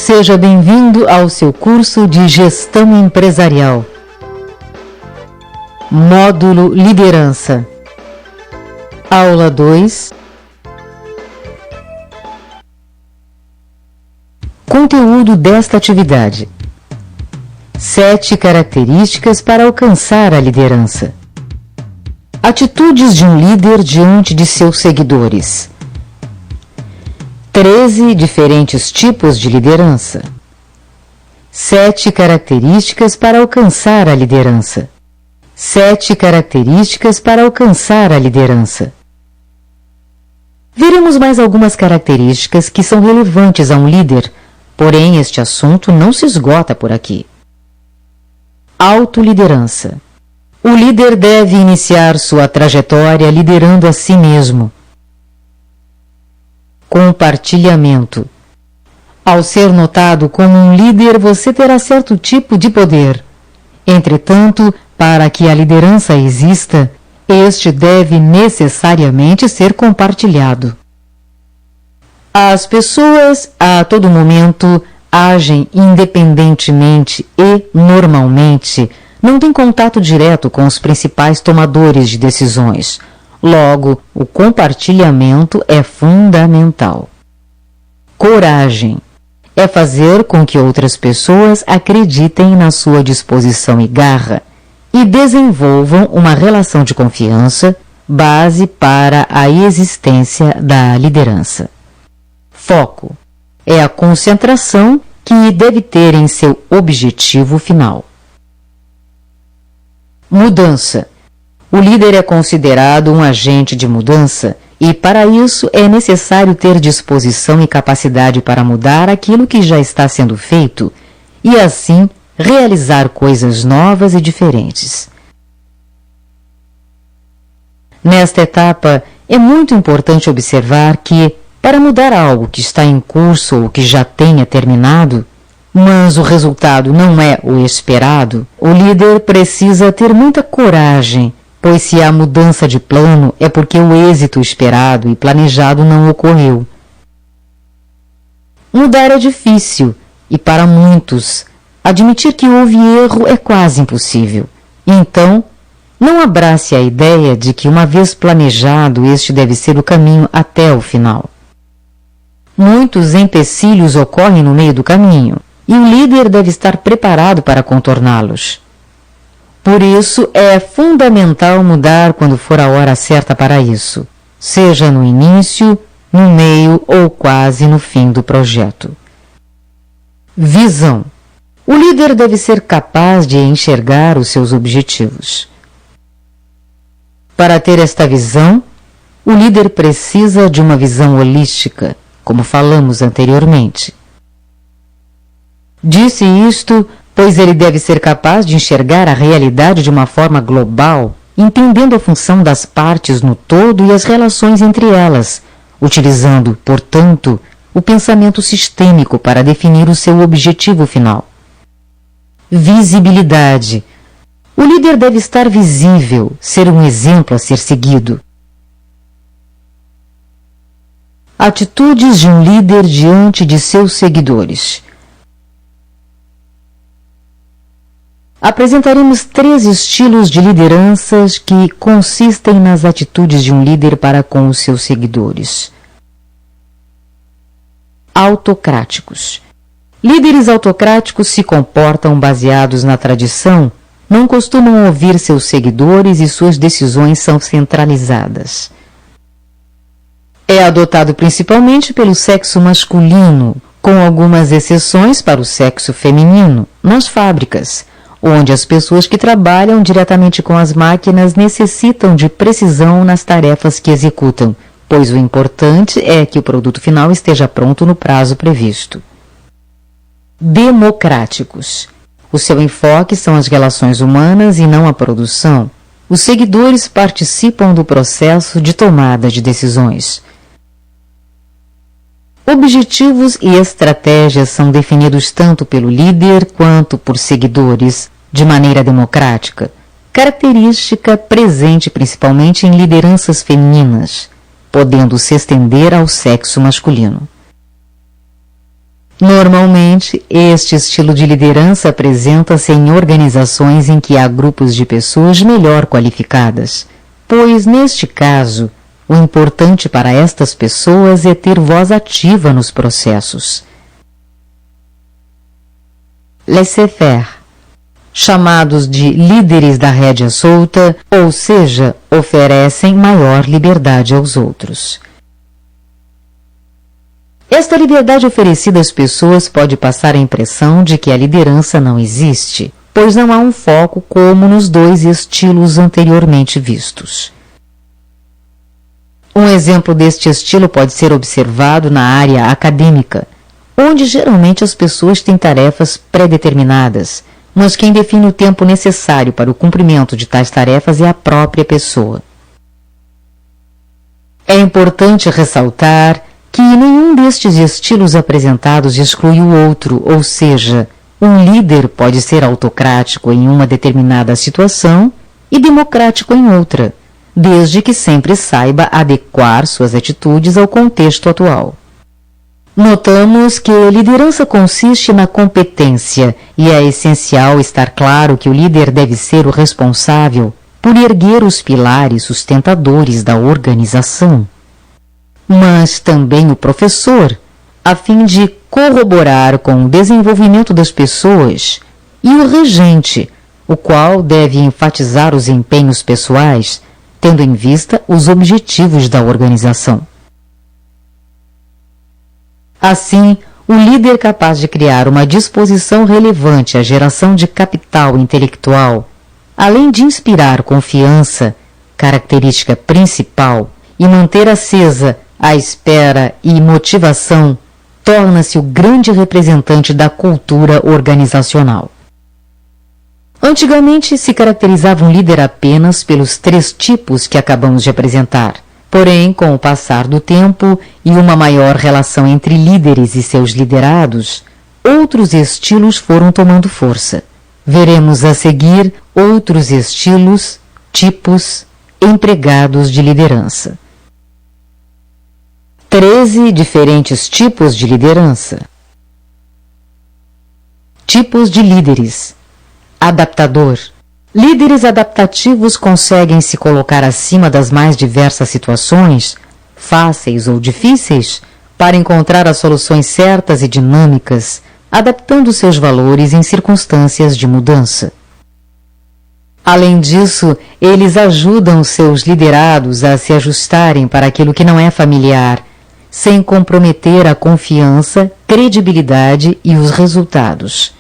Seja bem-vindo ao seu curso de Gestão Empresarial. Módulo Liderança. Aula 2. Conteúdo desta atividade: 7 características para alcançar a liderança. Atitudes de um líder diante de seus seguidores. 13 diferentes tipos de liderança. 7 características para alcançar a liderança. 7 características para alcançar a liderança. Veremos mais algumas características que são relevantes a um líder, porém este assunto não se esgota por aqui. Autoliderança. O líder deve iniciar sua trajetória liderando a si mesmo. Compartilhamento. Ao ser notado como um líder, você terá certo tipo de poder. Entretanto, para que a liderança exista, este deve necessariamente ser compartilhado. As pessoas, a todo momento, agem independentemente e, normalmente, não têm contato direto com os principais tomadores de decisões. Logo, o compartilhamento é fundamental. Coragem. É fazer com que outras pessoas acreditem na sua disposição e garra e desenvolvam uma relação de confiança, base para a existência da liderança. Foco. É a concentração que deve ter em seu objetivo final. Mudança. O líder é considerado um agente de mudança e, para isso, é necessário ter disposição e capacidade para mudar aquilo que já está sendo feito e, assim, realizar coisas novas e diferentes. Nesta etapa, é muito importante observar que, para mudar algo que está em curso ou que já tenha terminado, mas o resultado não é o esperado, o líder precisa ter muita coragem, pois se há mudança de plano é porque o êxito esperado e planejado não ocorreu. Mudar é difícil e, para muitos, admitir que houve erro é quase impossível. Então, não abrace a ideia de que, uma vez planejado, este deve ser o caminho até o final. Muitos empecilhos ocorrem no meio do caminho, e o líder deve estar preparado para contorná-los. Por isso, é fundamental mudar quando for a hora certa para isso, seja no início, no meio ou quase no fim do projeto. Visão. O líder deve ser capaz de enxergar os seus objetivos. Para ter esta visão, o líder precisa de uma visão holística, como falamos anteriormente. Disse isto, pois ele deve ser capaz de enxergar a realidade de uma forma global, entendendo a função das partes no todo e as relações entre elas, utilizando, portanto, o pensamento sistêmico para definir o seu objetivo final. Visibilidade. O líder deve estar visível, ser um exemplo a ser seguido. Atitudes de um líder diante de seus seguidores. Apresentaremos 3 estilos de lideranças que consistem nas atitudes de um líder para com os seus seguidores. Autocráticos. Líderes autocráticos se comportam baseados na tradição, não costumam ouvir seus seguidores e suas decisões são centralizadas. É adotado principalmente pelo sexo masculino, com algumas exceções para o sexo feminino, nas fábricas, onde as pessoas que trabalham diretamente com as máquinas necessitam de precisão nas tarefas que executam, pois o importante é que o produto final esteja pronto no prazo previsto. Democráticos. O seu enfoque são as relações humanas e não a produção. Os seguidores participam do processo de tomada de decisões. Objetivos e estratégias são definidos tanto pelo líder quanto por seguidores, de maneira democrática, característica presente principalmente em lideranças femininas, podendo se estender ao sexo masculino. Normalmente, este estilo de liderança apresenta-se em organizações em que há grupos de pessoas melhor qualificadas, pois, neste caso, o importante para estas pessoas é ter voz ativa nos processos. Laissez-faire, chamados de líderes da rédea solta, ou seja, oferecem maior liberdade aos outros. Esta liberdade oferecida às pessoas pode passar a impressão de que a liderança não existe, pois não há um foco como nos dois estilos anteriormente vistos. Um exemplo deste estilo pode ser observado na área acadêmica, onde geralmente as pessoas têm tarefas pré-determinadas, mas quem define o tempo necessário para o cumprimento de tais tarefas é a própria pessoa. É importante ressaltar que nenhum destes estilos apresentados exclui o outro, ou seja, um líder pode ser autocrático em uma determinada situação e democrático em outra, desde que sempre saiba adequar suas atitudes ao contexto atual. Notamos que a liderança consiste na competência e é essencial estar claro que o líder deve ser o responsável por erguer os pilares sustentadores da organização, mas também o professor, a fim de corroborar com o desenvolvimento das pessoas, e o regente, o qual deve enfatizar os empenhos pessoais, tendo em vista os objetivos da organização. Assim, o líder capaz de criar uma disposição relevante à geração de capital intelectual, além de inspirar confiança, característica principal, e manter acesa a espera e motivação, torna-se o grande representante da cultura organizacional. Antigamente se caracterizava um líder apenas pelos 3 tipos que acabamos de apresentar. Porém, com o passar do tempo e uma maior relação entre líderes e seus liderados, outros estilos foram tomando força. Veremos a seguir outros estilos, tipos, empregados de liderança. 13 diferentes tipos de liderança. Tipos de líderes. Adaptador. Líderes adaptativos conseguem se colocar acima das mais diversas situações, fáceis ou difíceis, para encontrar as soluções certas e dinâmicas, adaptando seus valores em circunstâncias de mudança. Além disso, eles ajudam seus liderados a se ajustarem para aquilo que não é familiar, sem comprometer a confiança, credibilidade e os resultados.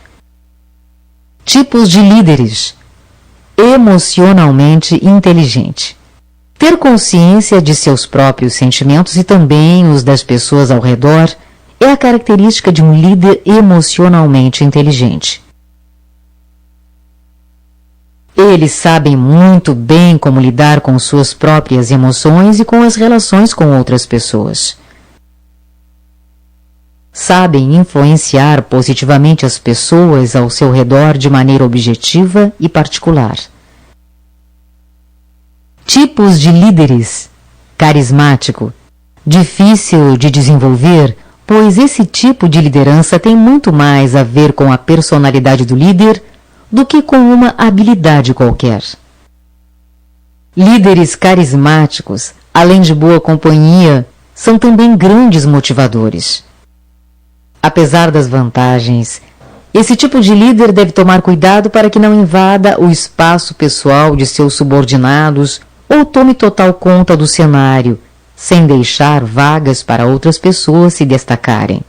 Tipos de líderes. Emocionalmente inteligente. Ter consciência de seus próprios sentimentos e também os das pessoas ao redor é a característica de um líder emocionalmente inteligente. Eles sabem muito bem como lidar com suas próprias emoções e com as relações com outras pessoas. Sabem influenciar positivamente as pessoas ao seu redor de maneira objetiva e particular. Tipos de líderes. Carismático. Difícil de desenvolver, pois esse tipo de liderança tem muito mais a ver com a personalidade do líder do que com uma habilidade qualquer. Líderes carismáticos, além de boa companhia, são também grandes motivadores. Apesar das vantagens, esse tipo de líder deve tomar cuidado para que não invada o espaço pessoal de seus subordinados ou tome total conta do cenário, sem deixar vagas para outras pessoas se destacarem.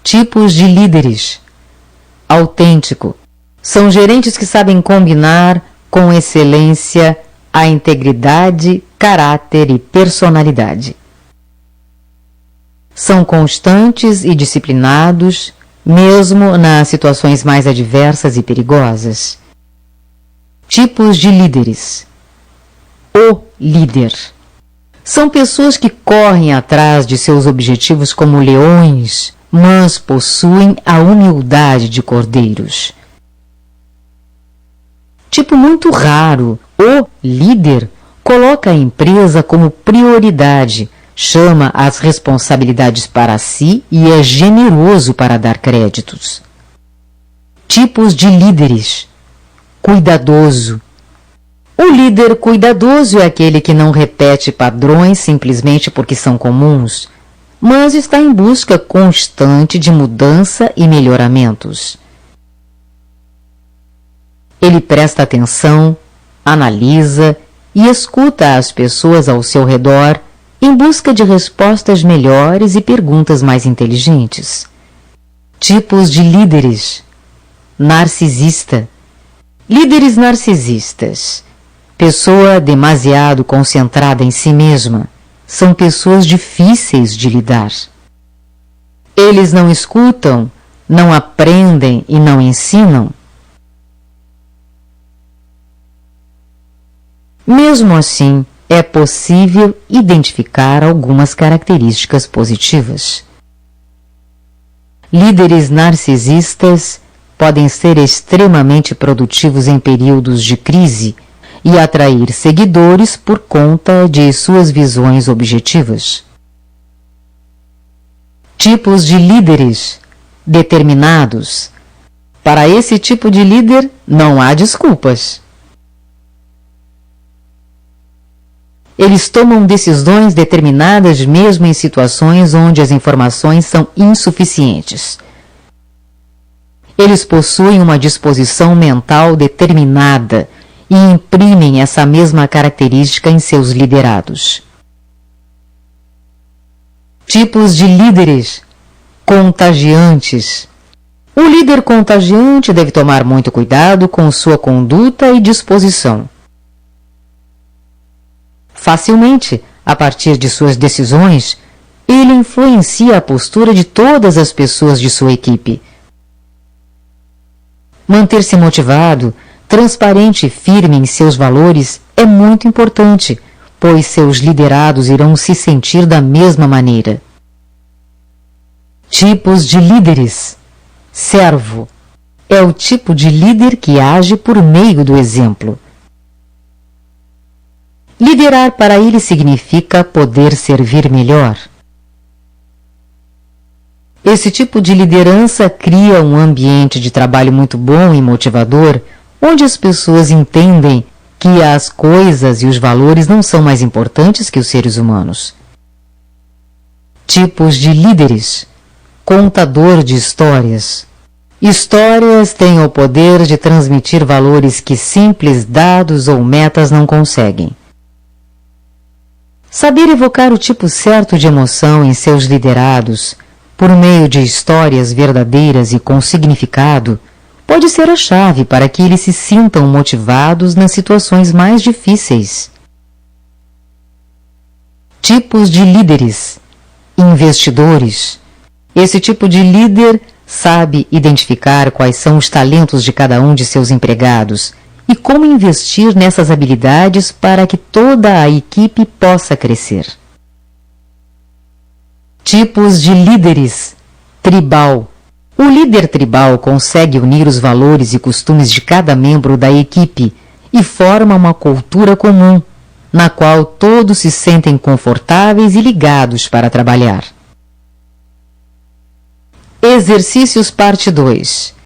Tipos de líderes. Autêntico. São gerentes que sabem combinar com excelência a integridade, caráter e personalidade. São constantes e disciplinados, mesmo nas situações mais adversas e perigosas. Tipos de líderes. O líder. São pessoas que correm atrás de seus objetivos como leões, mas possuem a humildade de cordeiros. Tipo muito raro, o líder coloca a empresa como prioridade, chama as responsabilidades para si e é generoso para dar créditos. Tipos de líderes. Cuidadoso. O líder cuidadoso é aquele que não repete padrões simplesmente porque são comuns, mas está em busca constante de mudança e melhoramentos. Ele presta atenção, analisa e escuta as pessoas ao seu redor em busca de respostas melhores e perguntas mais inteligentes. Tipos de líderes. Narcisista. Líderes narcisistas. Pessoa demasiado concentrada em si mesma. São pessoas difíceis de lidar. Eles não escutam, não aprendem e não ensinam. Mesmo assim, é possível identificar algumas características positivas. Líderes narcisistas podem ser extremamente produtivos em períodos de crise e atrair seguidores por conta de suas visões objetivas. Tipos de líderes determinados. Para esse tipo de líder, não há desculpas. Eles tomam decisões determinadas mesmo em situações onde as informações são insuficientes. Eles possuem uma disposição mental determinada e imprimem essa mesma característica em seus liderados. Tipos de líderes contagiantes. O líder contagiante deve tomar muito cuidado com sua conduta e disposição. Facilmente, a partir de suas decisões, ele influencia a postura de todas as pessoas de sua equipe. Manter-se motivado, transparente e firme em seus valores é muito importante, pois seus liderados irão se sentir da mesma maneira. Tipos de líderes. Servo. É o tipo de líder que age por meio do exemplo. Liderar para ele significa poder servir melhor. Esse tipo de liderança cria um ambiente de trabalho muito bom e motivador, onde as pessoas entendem que as coisas e os valores não são mais importantes que os seres humanos. Tipos de líderes. Contador de histórias. Histórias têm o poder de transmitir valores que simples dados ou metas não conseguem. Saber evocar o tipo certo de emoção em seus liderados, por meio de histórias verdadeiras e com significado, pode ser a chave para que eles se sintam motivados nas situações mais difíceis. Tipos de líderes. Investidores. Esse tipo de líder sabe identificar quais são os talentos de cada um de seus empregados e como investir nessas habilidades para que toda a equipe possa crescer. Tipos de líderes. Tribal. O líder tribal consegue unir os valores e costumes de cada membro da equipe e forma uma cultura comum, na qual todos se sentem confortáveis e ligados para trabalhar. Exercícios parte 2.